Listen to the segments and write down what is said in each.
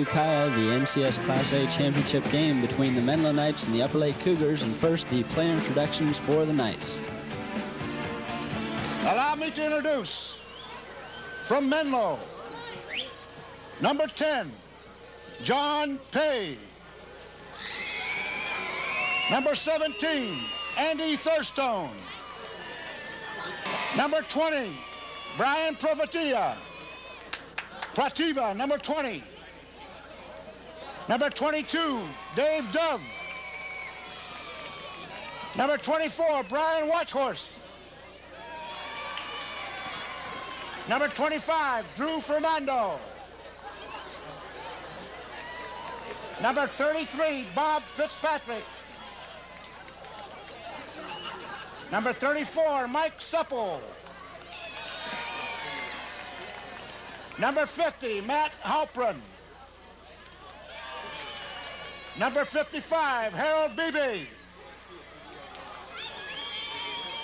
Ukiah, the NCS Class A championship game between the Menlo Knights and the Upper Lake Cougars. And first, the player introductions for the Knights. Allow me to introduce, from Menlo, number 10, John Pay. Number 17, Andy Thurstone. Number 20, Brian Prativa, number 20. Number 22, Dave Dove. Number 24, Brian Watchhorst. Number 25, Drew Fernando. Number 33, Bob Fitzpatrick. Number 34, Mike Supple. Number 50, Matt Halprin. Number 55, Harold Beebe.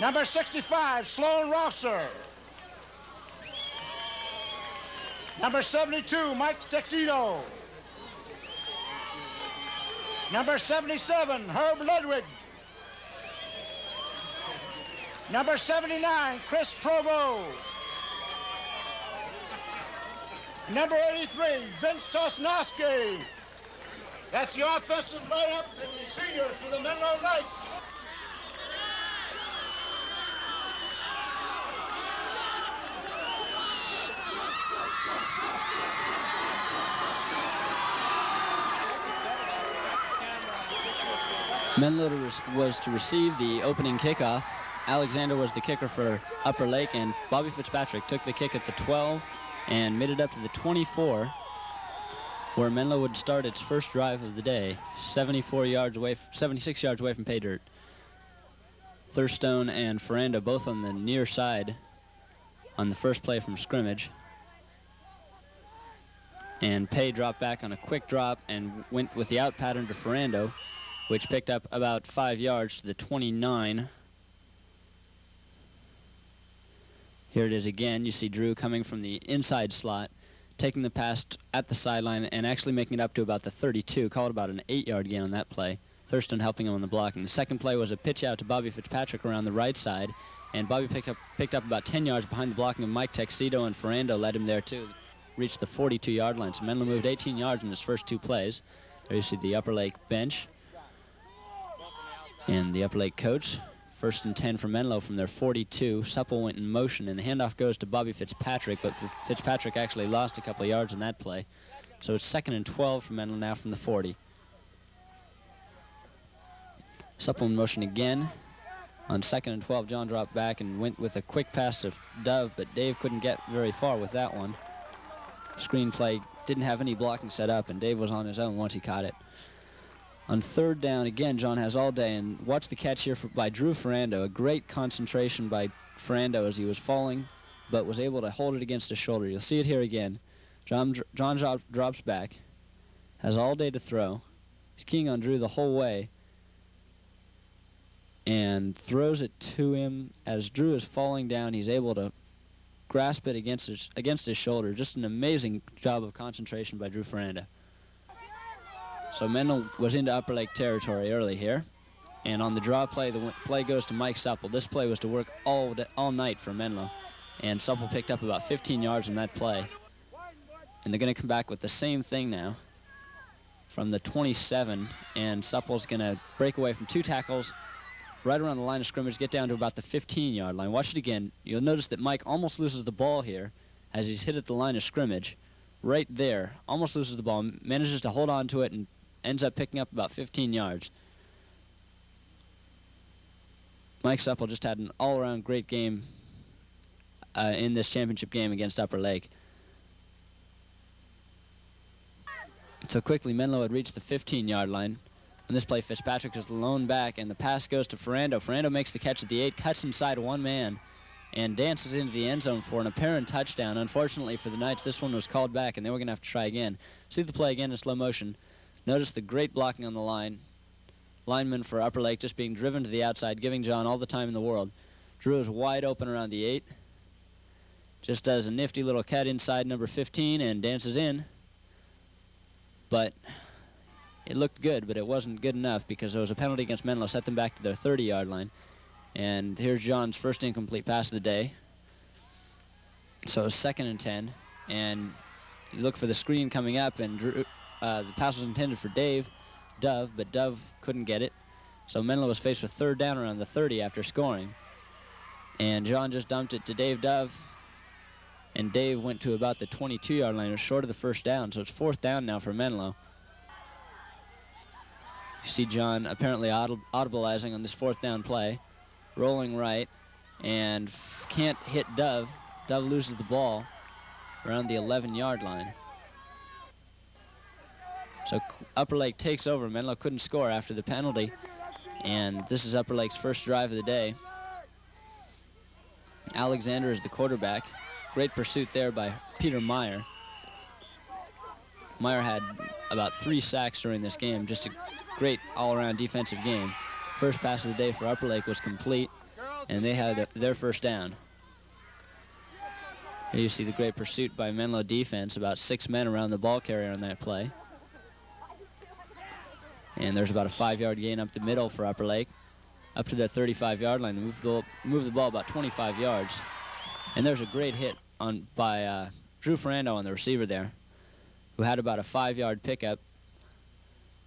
Number 65, Sloan Rosser. Number 72, Mike Texedo. Number 77, Herb Ludwig. Number 79, Chris Provo. Number 83, Vince Sosnowski. That's the offensive lineup and the seniors for the Menlo Knights. Menlo was to receive the opening kickoff. Alexander was the kicker for Upper Lake, and Bobby Fitzpatrick took the kick at the 12 and made it up to the 24, where Menlo would start its first drive of the day, 76 yards away from pay dirt. Thurstone and Ferrando both on the near side on the first play from scrimmage. And Pay dropped back on a quick drop and went with the out pattern to Ferrando, which picked up about 5 yards to the 29. Here it is again. You see Drew coming from the inside slot, taking the pass at the sideline and actually making it up to about the 32. Called about an 8-yard gain on that play. Thurston helping him on the blocking. The second play was a pitch out to Bobby Fitzpatrick around the right side, and Bobby picked up about 10 yards behind the blocking of Mike Texedo, and Ferrando led him there too. Reached the 42-yard line. So Menlo moved 18 yards in his first two plays. There you see the Upper Lake bench and the Upper Lake coach. 1st and 10 for Menlo from their 42. Supple went in motion, and the handoff goes to Bobby Fitzpatrick, but Fitzpatrick actually lost a couple of yards on that play. So it's 2nd and 12 for Menlo now from the 40. Supple in motion again. On 2nd and 12, John dropped back and went with a quick pass to Dove, but Dave couldn't get very far with that one. Screen play didn't have any blocking set up, and Dave was on his own once he caught it. On 3rd down, again, John has all day, and watch the catch here by Drew Ferrando. A great concentration by Ferrando as he was falling, but was able to hold it against his shoulder. You'll see it here again. John drops back, has all day to throw. He's keying on Drew the whole way, and throws it to him. As Drew is falling down, he's able to grasp it against his shoulder. Just an amazing job of concentration by Drew Ferrando. So Menlo was into Upper Lake territory early here. And on the draw play, the play goes to Mike Supple. This play was to work all night for Menlo. And Supple picked up about 15 yards on that play. And they're going to come back with the same thing now from the 27. And Supple's going to break away from 2 tackles right around the line of scrimmage, get down to about the 15-yard line. Watch it again. You'll notice that Mike almost loses the ball here as he's hit at the line of scrimmage. Right there, almost loses the ball, manages to hold on to it, and ends up picking up about 15 yards. Mike Supple just had an all-around great game in this championship game against Upper Lake. So quickly, Menlo had reached the 15-yard line. On this play, Fitzpatrick is alone back, and the pass goes to Ferrando. Ferrando makes the catch at the 8, cuts inside one man, and dances into the end zone for an apparent touchdown. Unfortunately for the Knights, this one was called back, and they were going to have to try again. See the play again in slow motion. Notice the great blocking on the line. Lineman for Upper Lake just being driven to the outside, giving John all the time in the world. Drew is wide open around the 8. Just does a nifty little cut inside number 15 and dances in. But it looked good, but it wasn't good enough because there was a penalty against Menlo, set them back to their 30-yard line. And here's John's first incomplete pass of the day. So it's 2nd and 10, and you look for the screen coming up, and the pass was intended for Dove, but Dove couldn't get it. So Menlo was faced with 3rd down around the 30 after scoring. And John just dumped it to Dove, and Dave went to about the 22-yard line. It was short of the 1st down, so it's 4th down now for Menlo. You see John apparently audibleizing on this 4th down play, rolling right, and can't hit Dove. Dove loses the ball around the 11-yard line. So Upper Lake takes over. Menlo couldn't score after the penalty, and this is Upper Lake's first drive of the day. Alexander is the quarterback. Great pursuit there by Peter Meyer. Meyer had about 3 sacks during this game. Just a great all-around defensive game. First pass of the day for Upper Lake was complete, and they had their 1st down. Here you see the great pursuit by Menlo defense, about 6 men around the ball carrier on that play. And there's about a 5-yard gain up the middle for Upper Lake, up to their 35-yard line. Move the ball about 25 yards. And there's a great hit by Drew Ferrando on the receiver there, who had about a 5-yard pickup.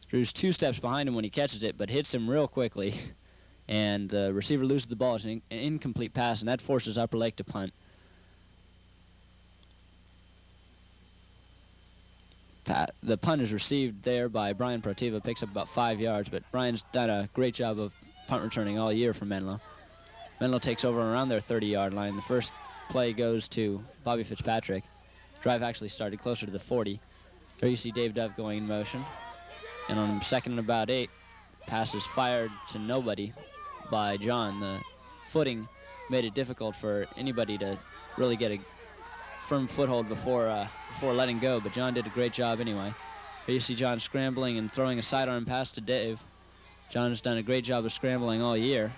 Drew's 2 steps behind him when he catches it, but hits him real quickly. And the receiver loses the ball. It's an incomplete pass, and that forces Upper Lake to punt. The punt is received there by Brian Protiva, picks up about 5 yards, but Brian's done a great job of punt returning all year for Menlo. Menlo takes over around their 30-yard line. The first play goes to Bobby Fitzpatrick. Drive actually started closer to the 40. There you see Dave Dove going in motion. And on 2nd and about 8, pass is fired to nobody by John. The footing made it difficult for anybody to really get a firm foothold before letting go, but John did a great job anyway. Here you see John scrambling and throwing a sidearm pass to Dave. John's done a great job of scrambling all year,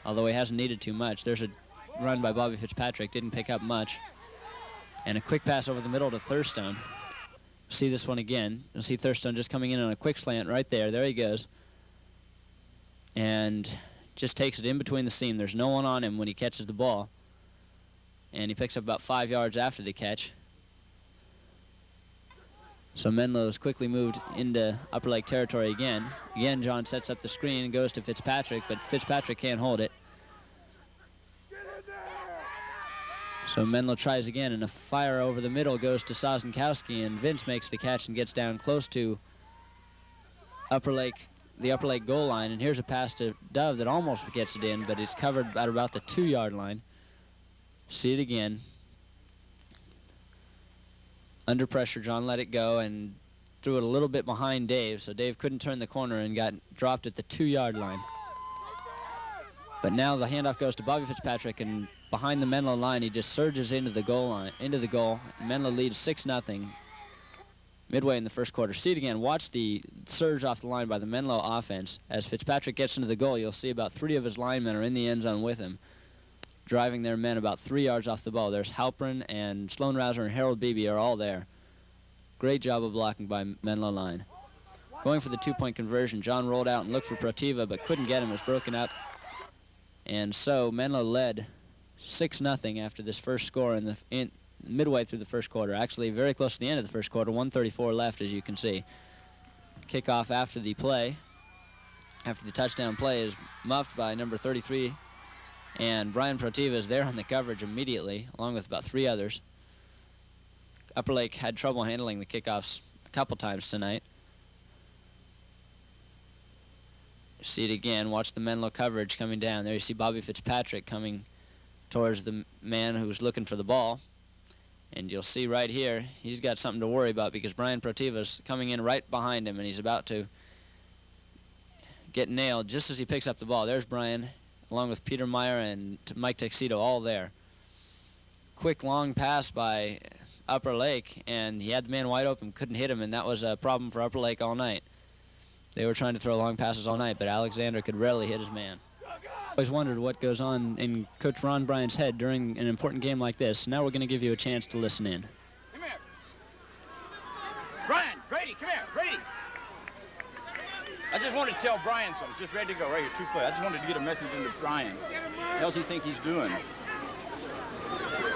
although he hasn't needed too much. There's a run by Bobby Fitzpatrick, didn't pick up much. And a quick pass over the middle to Thurstone. See this one again. You'll see Thurstone just coming in on a quick slant right there. There he goes. And just takes it in between the seam. There's no one on him when he catches the ball. And he picks up about 5 yards after the catch. So Menlo's quickly moved into Upper Lake territory again. Again, John sets up the screen and goes to Fitzpatrick, but Fitzpatrick can't hold it. So Menlo tries again, and a fire over the middle goes to Sozenkowski, and Vince makes the catch and gets down close to the Upper Lake goal line. And here's a pass to Dove that almost gets it in, but it's covered at about the 2-yard line. See it again. Under pressure, John let it go and threw it a little bit behind Dave, so Dave couldn't turn the corner and got dropped at the 2-yard line. But now the handoff goes to Bobby Fitzpatrick, and behind the Menlo line, he just surges into the goal. Menlo leads 6-0 midway in the first quarter. See it again. Watch the surge off the line by the Menlo offense. As Fitzpatrick gets into the goal, you'll see about 3 of his linemen are in the end zone with him, driving their men about 3 yards off the ball. There's Halpern and Sloan Rouser and Harold Beebe are all there. Great job of blocking by Menlo line. Going for the 2-point conversion, John rolled out and looked for Protiva, but couldn't get him. It was broken up. And so Menlo led 6-0 after this first score midway through the first quarter. Actually, very close to the end of the first quarter. 1:34 left, as you can see. Kickoff after the touchdown play, is muffed by number 33. And Brian Protiva is there on the coverage immediately, along with about 3 others. Upper Lake had trouble handling the kickoffs a couple times tonight. See it again. Watch the Menlo coverage coming down. There you see Bobby Fitzpatrick coming towards the man who's looking for the ball. And you'll see right here, he's got something to worry about because Brian Protiva's coming in right behind him, and he's about to get nailed just as he picks up the ball. There's Brian, along with Peter Meyer and Mike Tuxedo, all there. Quick long pass by Upper Lake, and he had the man wide open, couldn't hit him, and that was a problem for Upper Lake all night. They were trying to throw long passes all night, but Alexander could rarely hit his man. I always wondered what goes on in Coach Ron Bryant's head during an important game like this. Now we're going to give you a chance to listen in. Come here. Brian, great come here, Brady. I just wanted to tell Brian something. Just ready to go right here, 2 play. I just wanted to get a message into Brian. What else he think he's doing?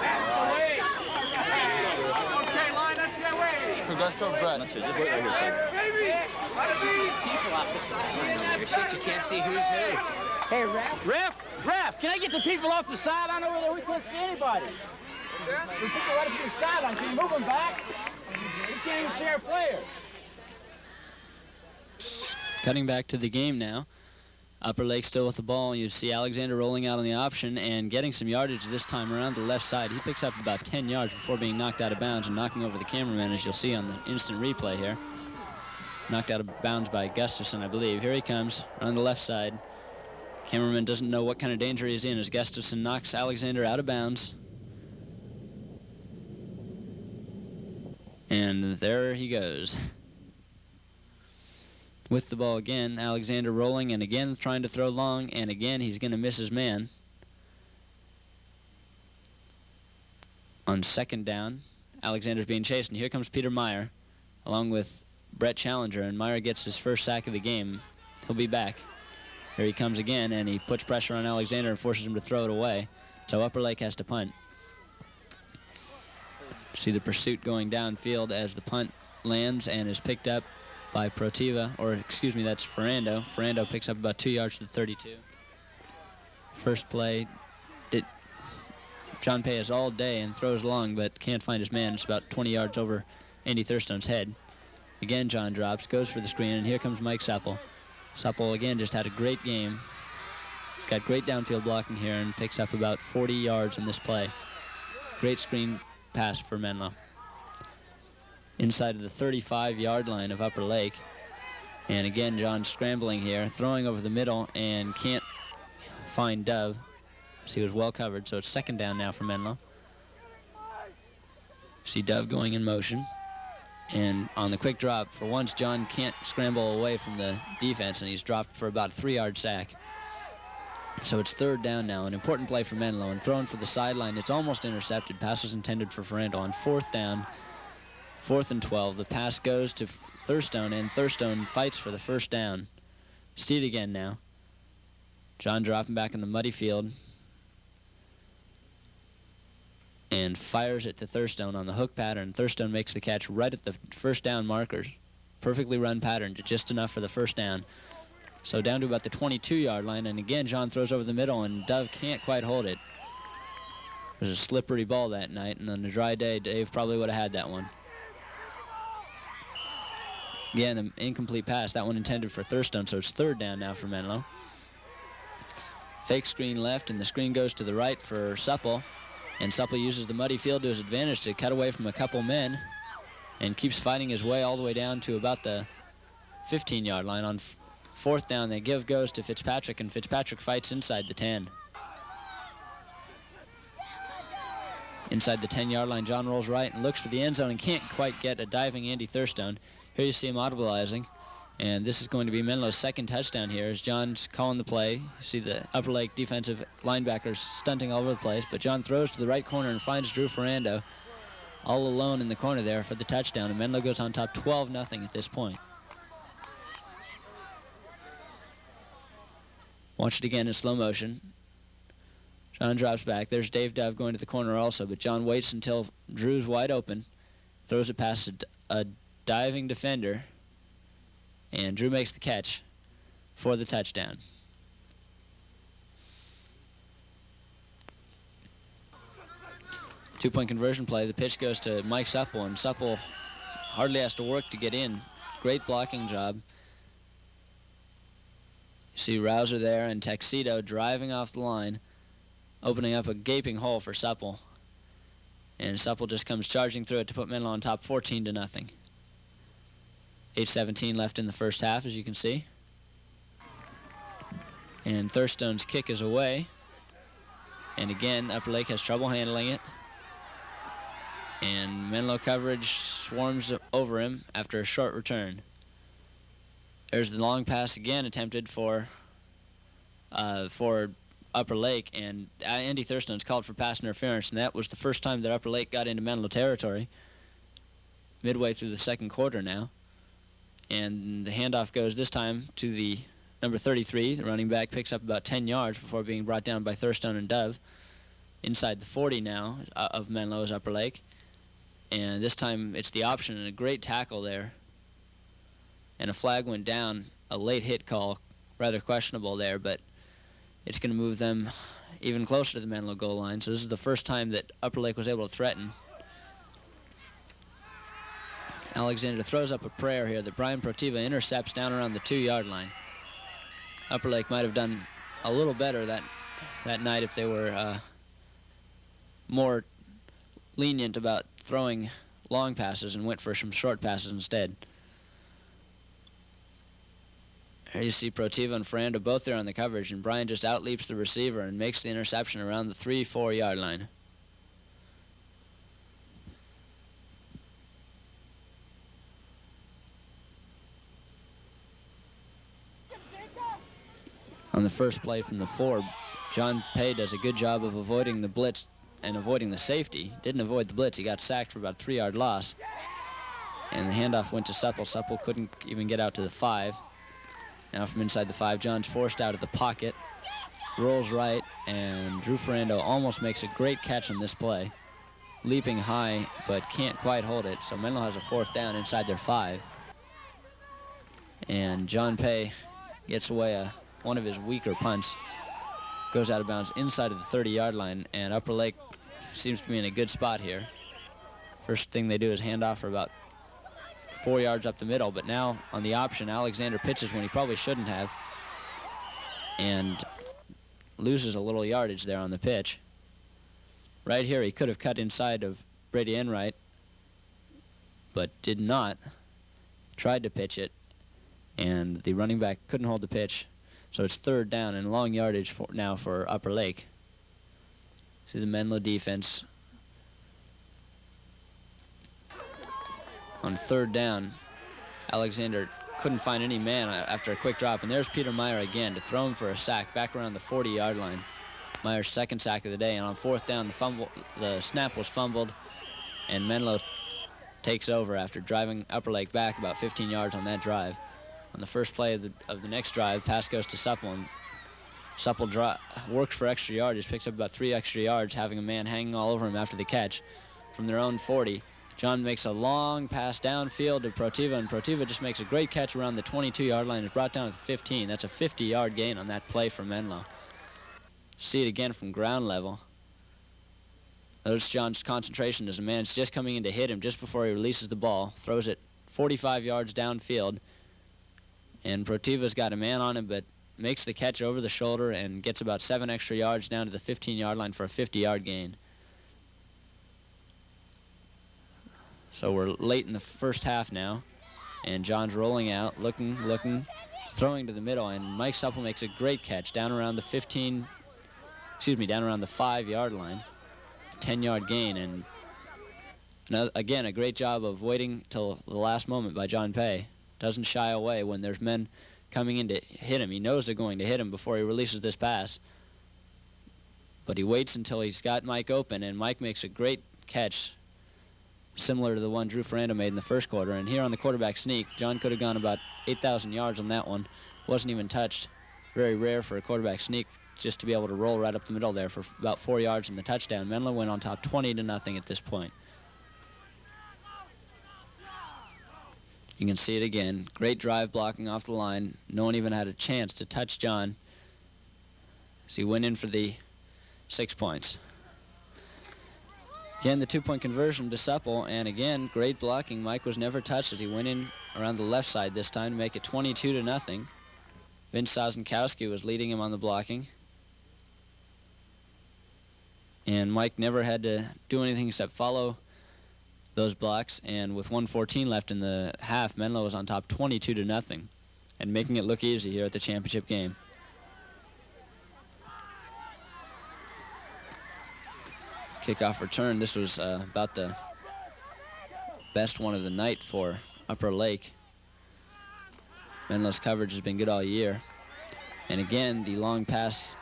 That's the way. Okay, line, that's the way. Progresso Brett. That's it. Just wait right here, son. People off the sideline over here, you can't see who's who. Hey, Ref, can I get the people off the sideline over there? We can't see anybody. The people right up to the sideline, can you move them back? We can't even see our players. Cutting back to the game now. Upper Lake still with the ball. You see Alexander rolling out on the option and getting some yardage this time around the left side. He picks up about 10 yards before being knocked out of bounds and knocking over the cameraman, as you'll see on the instant replay here. Knocked out of bounds by Gustafson, I believe. Here he comes on the left side. Cameraman doesn't know what kind of danger he's in as Gustafson knocks Alexander out of bounds. And there he goes. With the ball again, Alexander rolling and again trying to throw long, and again he's going to miss his man. On second down, Alexander's being chased, and here comes Peter Meyer along with Brett Challenger, and Meyer gets his first sack of the game. He'll be back. Here he comes again, and he puts pressure on Alexander and forces him to throw it away. So Upper Lake has to punt. See the pursuit going downfield as the punt lands and is picked up by Protiva, or excuse me, that's Ferrando. Ferrando picks up about 2 yards to the 32. First play, John Pay is all day and throws long, but can't find his man. It's about 20 yards over Andy Thurstone's head. Again, John drops, goes for the screen, and here comes Mike Supple. Supple, again, just had a great game. He's got great downfield blocking here and picks up about 40 yards in this play. Great screen pass for Menlo. Inside of the 35-yard line of Upper Lake. And again, John scrambling here, throwing over the middle, and can't find Dove, as he was well covered. So it's second down now for Menlo. See Dove going in motion. And on the quick drop, for once, John can't scramble away from the defense, and he's dropped for about a 3-yard sack. So it's third down now, an important play for Menlo, and thrown for the sideline. It's almost intercepted. Pass was intended for Ferrando. On fourth down, 4th and 12, the pass goes to Thurstone, and Thurstone fights for the first down. See it again now. John dropping back in the muddy field and fires it to Thurstone on the hook pattern. Thurstone makes the catch right at the first down markers. Perfectly run pattern, just enough for the first down. So down to about the 22-yard line, and again John throws over the middle, and Dove can't quite hold it. It was a slippery ball that night, and on a dry day, Dave probably would have had that one. Again, an incomplete pass, that one intended for Thurstone, so it's third down now for Menlo. Fake screen left, and the screen goes to the right for Supple. And Supple uses the muddy field to his advantage to cut away from a couple men and keeps fighting his way all the way down to about the 15-yard line. On fourth down, the give goes to Fitzpatrick, and Fitzpatrick fights inside the 10. Inside the 10-yard line, John rolls right and looks for the end zone and can't quite get a diving Andy Thurstone. Here you see him audibilizing, and this is going to be Menlo's second touchdown here as John's calling the play. You see the Upper Lake defensive linebackers stunting all over the place, but John throws to the right corner and finds Drew Ferrando all alone in the corner there for the touchdown, and Menlo goes on top 12-0 at this point. Watch it again in slow motion. John drops back. There's Dave Dove going to the corner also, but John waits until Drew's wide open, throws it past a diving defender, and Drew makes the catch for the touchdown. Two-point conversion play. The pitch goes to Mike Supple, and Supple hardly has to work to get in. Great blocking job. You see Rouser there and Tuxedo driving off the line, opening up a gaping hole for Supple. And Supple just comes charging through it to put Menlo on top 14-0. 8:17 left in the first half, as you can see. And Thurstone's kick is away. And again, Upper Lake has trouble handling it. And Menlo coverage swarms over him after a short return. There's the long pass again attempted for Upper Lake, and Andy Thurstone's called for pass interference, and that was the first time that Upper Lake got into Menlo territory. Midway through the second quarter now. And the handoff goes this time to the number 33. The running back picks up about 10 yards before being brought down by Thurstone and Dove. Inside the 40 now of Menlo's Upper Lake. And this time it's the option, and a great tackle there. And a flag went down, a late hit call, rather questionable there, but it's going to move them even closer to the Menlo goal line. So this is the first time that Upper Lake was able to threaten. Alexander throws up a prayer here that Brian Protiva intercepts down around the 2-yard line. Upper Lake might have done a little better that night if they were more lenient about throwing long passes and went for some short passes instead. Here you see Protiva and Ferranda both there on the coverage, and Brian just outleaps the receiver and makes the interception around the 3-4 yard line. On the first play from the 4, John Pay does a good job of avoiding the blitz and avoiding the safety. Didn't avoid the blitz. He got sacked for about a 3-yard loss. And the handoff went to Supple. Supple couldn't even get out to the 5. Now from inside the 5, John's forced out of the pocket. Rolls right, and Drew Ferrando almost makes a great catch on this play. Leaping high, but can't quite hold it. So Menlo has a 4th down inside their 5. And John Pay gets away one of his weaker punts. Goes out of bounds inside of the 30-yard line, and Upper Lake seems to be in a good spot here. First thing they do is hand off for about 4 yards up the middle, but now on the option, Alexander pitches when he probably shouldn't have and loses a little yardage there on the pitch. Right here, he could have cut inside of Brady Enright, but did not. Tried to pitch it, and the running back couldn't hold the pitch. So it's 3rd down and long yardage now for Upper Lake. See the Menlo defense. On 3rd down, Alexander couldn't find any man after a quick drop. And there's Peter Meyer again to throw him for a sack back around the 40-yard line. Meyer's 2nd sack of the day. And on 4th down, the snap was fumbled. And Menlo takes over after driving Upper Lake back about 15 yards on that drive. On the first play of the next drive, pass goes to Supple. And Supple works for extra yardage, picks up about 3 extra yards, having a man hanging all over him after the catch. From their own 40, John makes a long pass downfield to Protiva, and Protiva just makes a great catch around the 22-yard line. It's brought down at the 15. That's a 50-yard gain on that play for Menlo. See it again from ground level. Notice John's concentration as a man's just coming in to hit him just before he releases the ball. Throws it 45 yards downfield. And Protiva's got a man on him, but makes the catch over the shoulder and gets about 7 extra yards down to the 15-yard line for a 50-yard gain. So we're late in the first half now, and John's rolling out, looking, throwing to the middle, and Mike Supple makes a great catch down around the 5-yard line, 10-yard gain, and again, a great job of waiting till the last moment by John Pay. Doesn't shy away when there's men coming in to hit him. He knows they're going to hit him before he releases this pass. But he waits until he's got Mike open, and Mike makes a great catch similar to the one Drew Ferrando made in the first quarter. And here on the quarterback sneak, John could have gone about 8,000 yards on that one. Wasn't even touched. Very rare for a quarterback sneak just to be able to roll right up the middle there for about 4 yards in the touchdown. Menlo went on top 20-0 at this point. You can see it again. Great drive blocking off the line. No one even had a chance to touch John as he went in for the 6 points. Again, the 2-point conversion to Supple, and again, great blocking. Mike was never touched as he went in around the left side this time to make it 22-0. Vince Sazenkowski was leading him on the blocking. And Mike never had to do anything except follow those blocks, and with 1:14 left in the half, Menlo was on top 22-0 and making it look easy here at the championship game. Kickoff return. This was about the best one of the night for Upper Lake. Menlo's coverage has been good all year. And again, the long pass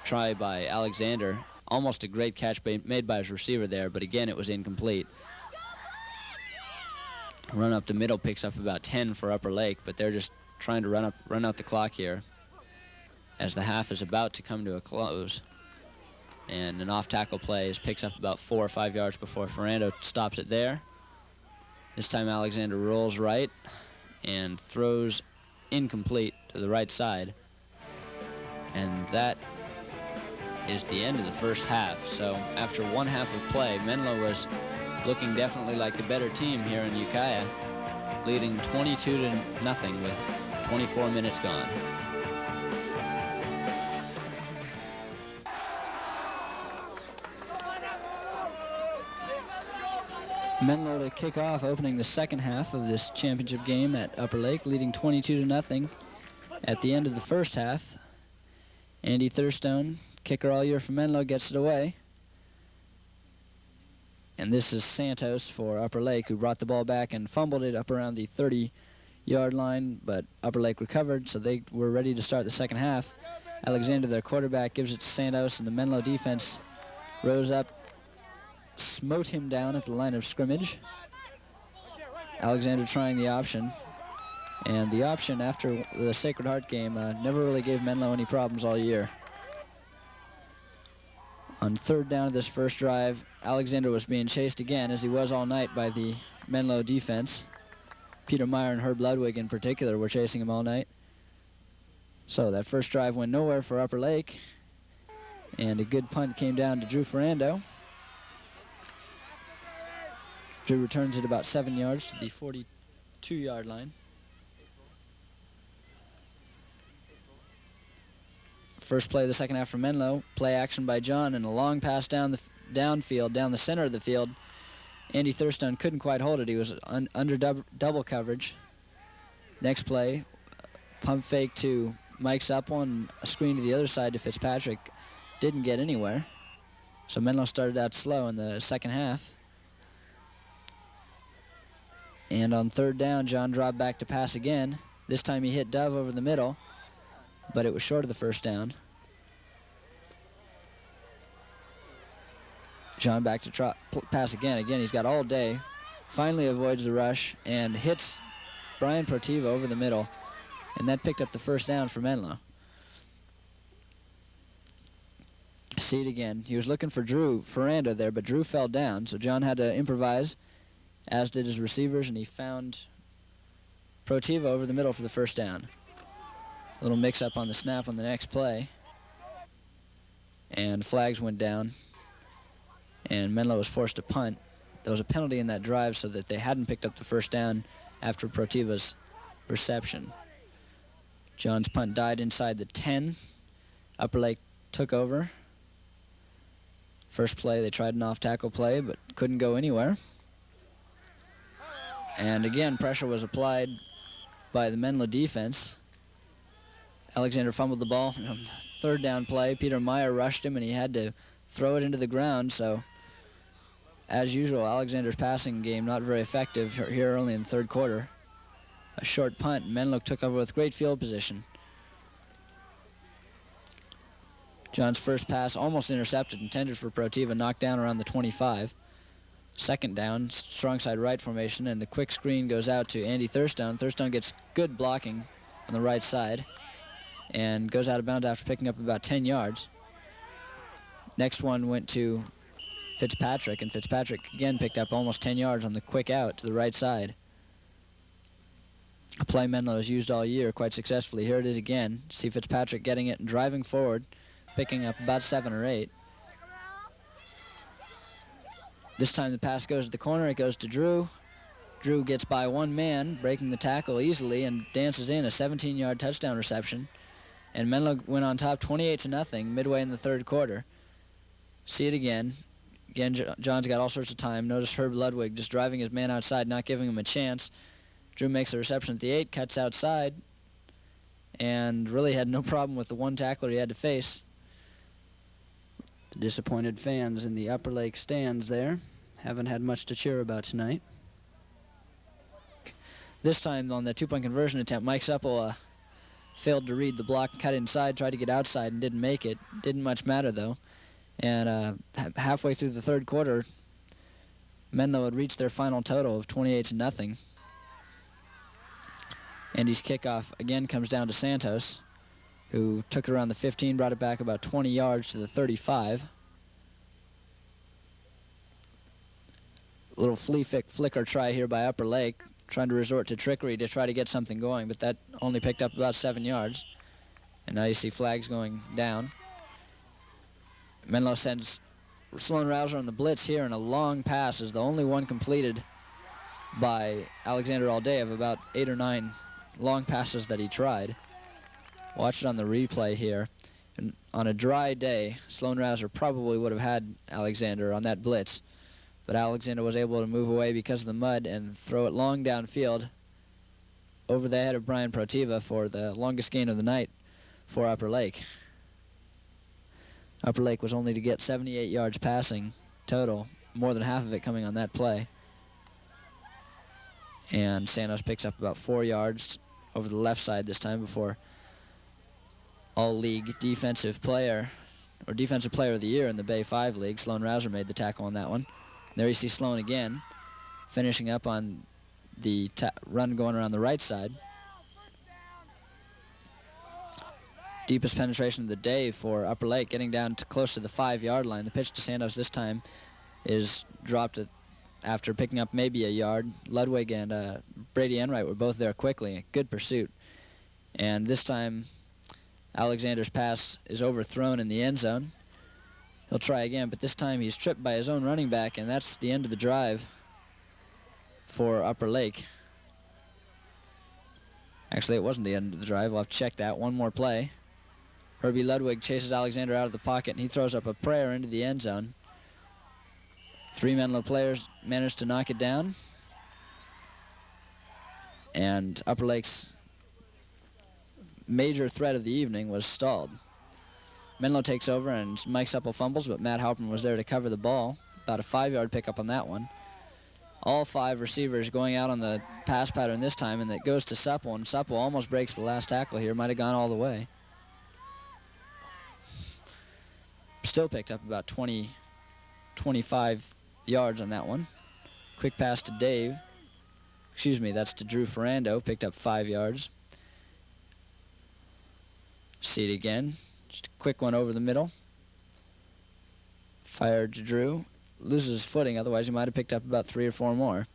try by Alexander. Almost a great catch made by his receiver there, but again, it was incomplete. Run up the middle picks up about 10 for Upper Lake, but they're just trying to run out the clock here as the half is about to come to a close. And an off-tackle play picks up about 4 or 5 yards before Ferrando stops it there. This time Alexander rolls right and throws incomplete to the right side. And that is the end of the first half. So after one half of play, Menlo was looking definitely like the better team here in Ukiah, leading 22-0 with 24 minutes gone. Menlo to kick off, opening the second half of this championship game at Upper Lake, leading 22-0. At the end of the first half, Andy Thurstone, kicker all year for Menlo, gets it away. And this is Santos for Upper Lake, who brought the ball back and fumbled it up around the 30-yard line, but Upper Lake recovered, so they were ready to start the second half. Alexander, their quarterback, gives it to Santos, and the Menlo defense rose up, smote him down at the line of scrimmage. Alexander trying the option, and the option after the Sacred Heart game never really gave Menlo any problems all year. On third down of this first drive, Alexander was being chased again, as he was all night, by the Menlo defense. Peter Meyer and Herb Ludwig in particular were chasing him all night. So that first drive went nowhere for Upper Lake, and a good punt came down to Drew Ferrando. Drew returns it about 7 yards to the 42-yard line. First play of the second half for Menlo. Play action by John and a long pass down the downfield, down the center of the field. Andy Thurstone couldn't quite hold it. He was under double coverage. Next play, pump fake to Mike Supple and a screen to the other side to Fitzpatrick. Didn't get anywhere. So Menlo started out slow in the second half. And on third down, John dropped back to pass again. This time he hit Dove over the middle, but it was short of the first down. John back to pass again. Again, he's got all day. Finally avoids the rush and hits Brian Protiva over the middle, and that picked up the first down for Menlo. See it again. He was looking for Drew Ferrando there, but Drew fell down, so John had to improvise, as did his receivers, and he found Protiva over the middle for the first down. A little mix-up on the snap on the next play, and flags went down, and Menlo was forced to punt. There was a penalty in that drive so that they hadn't picked up the first down after Protiva's reception. John's punt died inside the 10. Upper Lake took over. First play, they tried an off-tackle play, but couldn't go anywhere. And again, pressure was applied by the Menlo defense. Alexander fumbled the ball. Third down play, Peter Meyer rushed him, and he had to throw it into the ground. So, as usual, Alexander's passing game not very effective here early in the third quarter. A short punt. Menlo took over with great field position. John's first pass almost intercepted, intended for Protiva, knocked down around the 25. Second down, strong side right formation, and the quick screen goes out to Andy Thurstone. Thurstone gets good blocking on the right side and goes out of bounds after picking up about 10 yards. Next one went to Fitzpatrick, and Fitzpatrick again picked up almost 10 yards on the quick out to the right side. A play Menlo has used all year quite successfully. Here it is again. See Fitzpatrick getting it and driving forward, picking up about 7 or 8. This time the pass goes to the corner. It goes to Drew. Drew gets by one man, breaking the tackle easily, and dances in a 17-yard touchdown reception. And Menlo went on top 28-0 midway in the third quarter. See it again. Again, John's got all sorts of time. Notice Herb Ludwig just driving his man outside, not giving him a chance. Drew makes the reception at the 8, cuts outside, and really had no problem with the one tackler he had to face. The disappointed fans in the Upper Lake stands there haven't had much to cheer about tonight. This time on the two-point conversion attempt, Mike Supple failed to read the block, cut inside, tried to get outside, and didn't make it. Didn't much matter, though. And halfway through the third quarter, Menlo had reached their final total of 28-0. Andy's kickoff again comes down to Santos, who took it around the 15, brought it back about 20 yards to the 35. Little flea flicker try here by Upper Lake, trying to resort to trickery to try to get something going, but that only picked up about 7 yards. And now you see flags going down. Menlo sends Sloan Rouser on the blitz here, and a long pass is the only one completed by Alexander Alday of about 8 or 9 long passes that he tried. Watch it on the replay here. And on a dry day, Sloan Rouser probably would have had Alexander on that blitz, but Alexander was able to move away because of the mud and throw it long downfield over the head of Brian Protiva for the longest gain of the night for Upper Lake. Upper Lake was only to get 78 yards passing total, more than half of it coming on that play. And Santos picks up about 4 yards over the left side this time before all-league defensive player of the year in the Bay 5 League. Sloan Rouser made the tackle on that one. There you see Sloan again, finishing up on the run going around the right side. Deepest penetration of the day for Upper Lake, getting down to close to the 5-yard line. The pitch to Santos this time is dropped after picking up maybe a yard. Ludwig and Brady Enright were both there quickly. Good pursuit. And this time, Alexander's pass is overthrown in the end zone. He'll try again, but this time he's tripped by his own running back, and that's the end of the drive for Upper Lake. Actually, it wasn't the end of the drive. We'll have to check that. One more play. Herbie Ludwig chases Alexander out of the pocket, and he throws up a prayer into the end zone. 3 Menlo players managed to knock it down, and Upper Lake's major threat of the evening was stalled. Menlo takes over, and Mike Supple fumbles, but Matt Halpern was there to cover the ball. About a 5-yard pickup on that one. All 5 receivers going out on the pass pattern this time, and it goes to Supple, and Supple almost breaks the last tackle here. Might have gone all the way. Still picked up about 20, 25 yards on that one. Quick pass to Dave. Excuse me, that's to Drew Ferrando. Picked up 5 yards. See it again. Just a quick one over the middle. Fired to Drew. Loses his footing, otherwise he might have picked up about 3 or 4 more.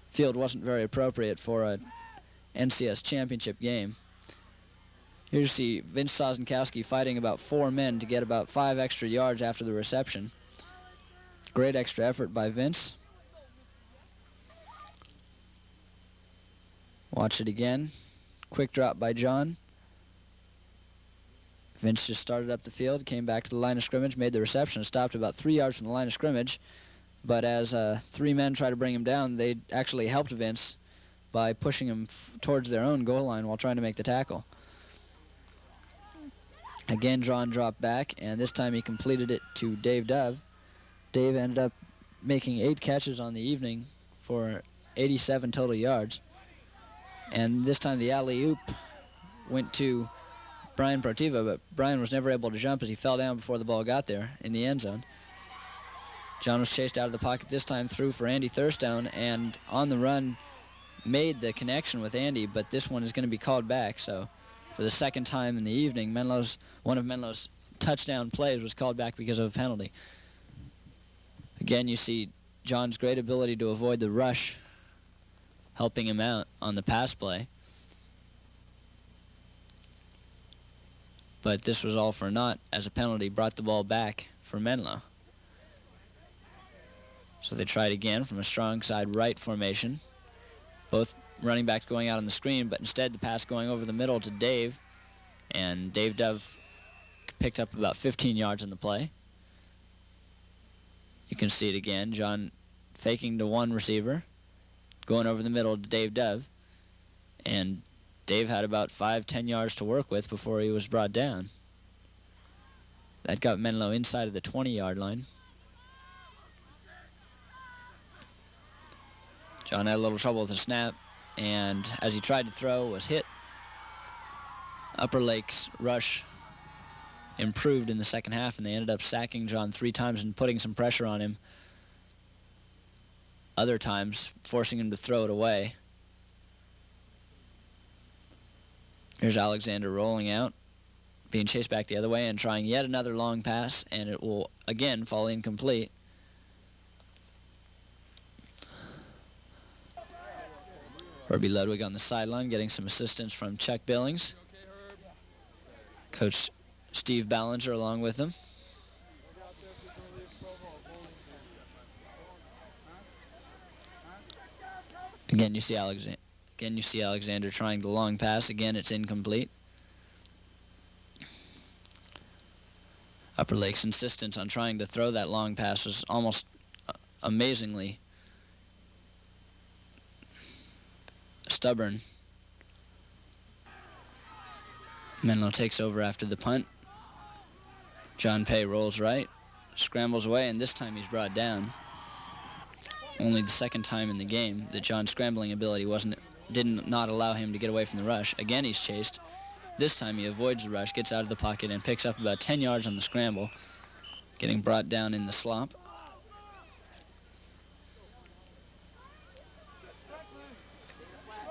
Field wasn't very appropriate for a NCS championship game. Here you see Vince Sozenkowski fighting about 4 men to get about 5 extra yards after the reception. Great extra effort by Vince. Watch it again. Quick drop by John. Vince just started up the field, came back to the line of scrimmage, made the reception, stopped about 3 yards from the line of scrimmage. But as 3 men tried to bring him down, they actually helped Vince by pushing him towards their own goal line while trying to make the tackle. Again, John dropped back, and this time he completed it to Dave Dove. Dave ended up making 8 catches on the evening for 87 total yards. And this time the alley-oop went to Brian Protiva, but Brian was never able to jump as he fell down before the ball got there in the end zone. John was chased out of the pocket this time, threw for Andy Thurstone, and on the run made the connection with Andy, but this one is going to be called back. So for the second time in the evening, one of Menlo's touchdown plays was called back because of a penalty. Again, you see John's great ability to avoid the rush helping him out on the pass play. But this was all for naught as a penalty brought the ball back for Menlo. So they tried again from a strong side right formation. Both running backs going out on the screen, but instead the pass going over the middle to Dave. And Dave Dove picked up about 15 yards in the play. You can see it again. John faking to one receiver, going over the middle to Dave Dove. And Dave had about 5-10 yards to work with before he was brought down. That got Menlo inside of the 20-yard line. John had a little trouble with the snap, and as he tried to throw, was hit. Upper Lake's rush improved in the second half, and they ended up sacking John 3 times and putting some pressure on him. Other times, forcing him to throw it away. Here's Alexander rolling out, being chased back the other way and trying yet another long pass, and it will again fall incomplete. Herbie Ludwig on the sideline getting some assistance from Chuck Billings. Coach Steve Ballinger along with him. Again, you see Alexander trying the long pass. Again, it's incomplete. Upper Lake's insistence on trying to throw that long pass was almost amazingly stubborn. Menlo takes over after the punt. John Pay rolls right, scrambles away, and this time he's brought down. Only the second time in the game that John's scrambling ability did not allow him to get away from the rush. Again, he's chased. This time he avoids the rush, gets out of the pocket, and picks up about 10 yards on the scramble, getting brought down in the slop.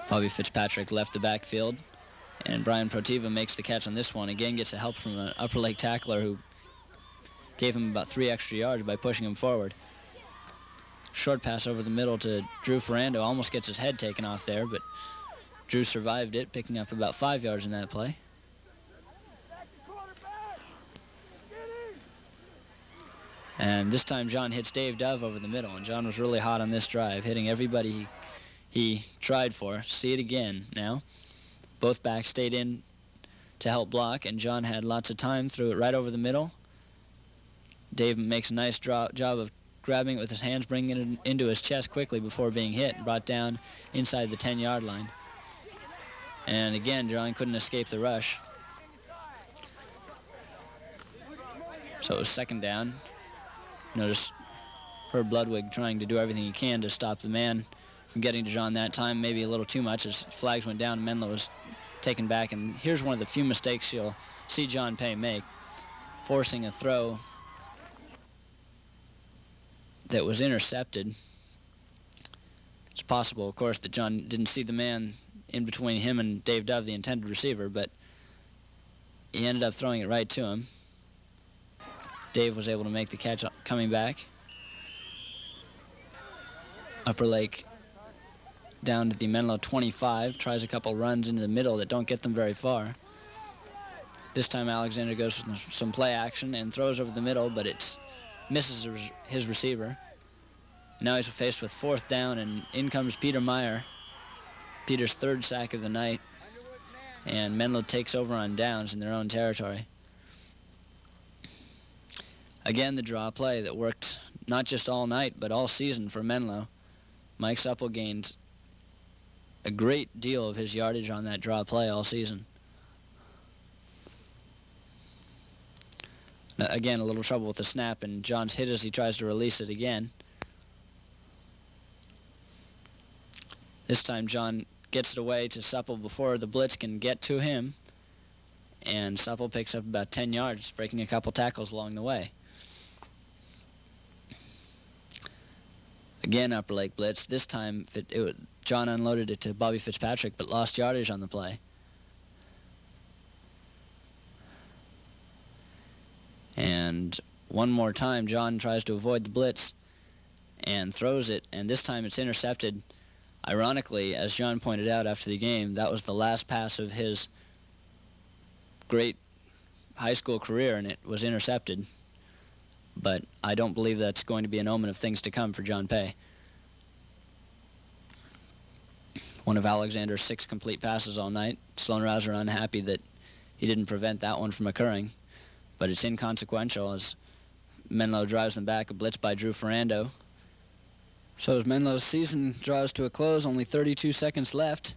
Bobby Fitzpatrick left the backfield, and Brian Protiva makes the catch on this one. Again, gets a help from an Upper Lake tackler who gave him about 3 extra yards by pushing him forward. Short pass over the middle to Drew Ferrando. Almost gets his head taken off there, but Drew survived it, picking up about 5 yards in that play. And this time John hits Dave Dove over the middle, and John was really hot on this drive, hitting everybody he tried for. See it again now. Both backs stayed in to help block, and John had lots of time, threw it right over the middle. Dave makes a nice job of grabbing it with his hands, bringing it into his chest quickly before being hit, brought down inside the 10-yard line. And again, John couldn't escape the rush. So it was second down. Notice Herb Ludwig trying to do everything he can to stop the man from getting to John that time, maybe a little too much as flags went down and Menlo was taken back. And here's one of the few mistakes you'll see John Pay make, forcing a throw that was intercepted. It's possible, of course, that John didn't see the man in between him and Dave Dove, the intended receiver, but he ended up throwing it right to him. Dave was able to make the catch coming back. Upper Lake down to the Menlo 25, tries a couple runs into the middle that don't get them very far. This time Alexander goes for some play action and throws over the middle, but it misses his receiver. Now he's faced with fourth down, and in comes Peter Meyer, Peter's third sack of the night, and Menlo takes over on downs in their own territory. Again, the draw play that worked not just all night, but all season for Menlo. Mike Supple gained a great deal of his yardage on that draw play all season. Now, again, a little trouble with the snap, and John's hit as he tries to release it again. This time John gets it away to Supple before the blitz can get to him, and Supple picks up about 10 yards, breaking a couple tackles along the way. Again, Upper Lake blitz. This time John unloaded it to Bobby Fitzpatrick, but lost yardage on the play. And one more time, John tries to avoid the blitz and throws it, and this time it's intercepted. Ironically, as John pointed out after the game, that was the last pass of his great high school career, and it was intercepted. But I don't believe that's going to be an omen of things to come for John Pay. One of Alexander's 6 complete passes all night. Sloan Rouser unhappy that he didn't prevent that one from occurring, but it's inconsequential as Menlo drives them back, a blitz by Drew Ferrando. So as Menlo's season draws to a close, only 32 seconds left,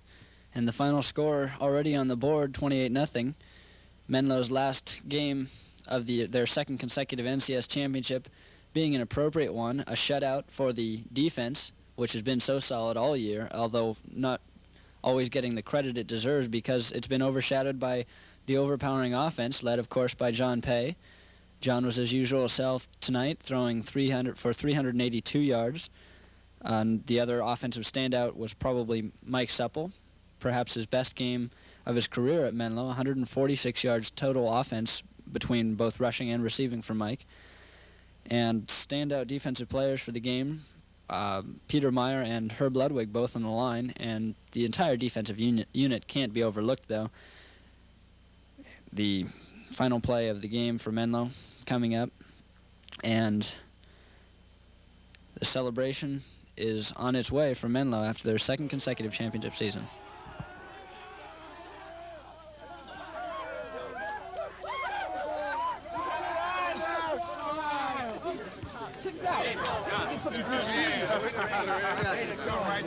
and the final score already on the board, 28-0. Menlo's last game of their second consecutive NCS championship being an appropriate one, a shutout for the defense, which has been so solid all year, although not always getting the credit it deserves because it's been overshadowed by the overpowering offense, led, of course, by John Pay. John was his usual self tonight, throwing 382 yards. The other offensive standout was probably Mike Supple, perhaps his best game of his career at Menlo, 146 yards total offense between both rushing and receiving for Mike. And standout defensive players for the game, Peter Meyer and Herb Ludwig both on the line, and the entire defensive unit can't be overlooked, though. The final play of the game for Menlo coming up, and the celebration is on its way for Menlo after their second consecutive championship season. All right,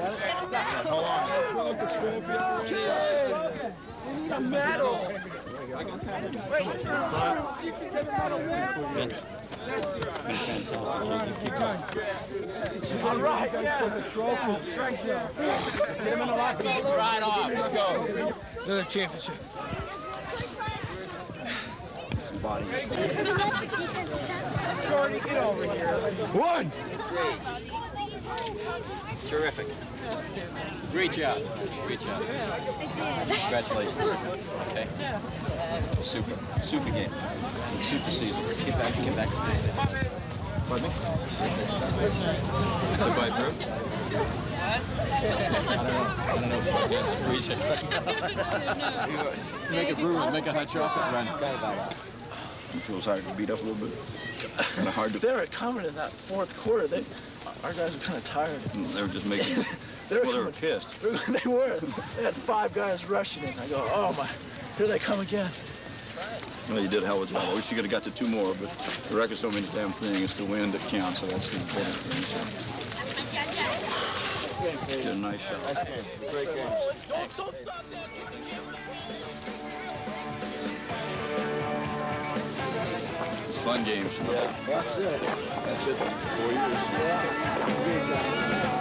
get him in the locker. Right off. Let's go. Another championship. Jordan, get over here. One. Terrific. Great job. Great job. Congratulations. Okay. Super game. Super season. Let's get back to the Pardon me? To buy brew? I don't know if my hands are freezing. Make a brew and make a hot chocolate run. It feels hard to beat up a little bit. Kind of hard to. They were coming in that fourth quarter. Our guys were kind of tired. They were just making. They were pissed. They were. They had 5 guys rushing in. I go, oh my, here they come again. Well, you did a hell of a job. I wish you could have got to 2 more, but the record's so many damn things to win that counts, so that's the important thing. So. Did a nice shot. Nice game. Great game. Don't stop. Fun games. Yeah, that's it. That's it. 4 years. Yeah. Great job.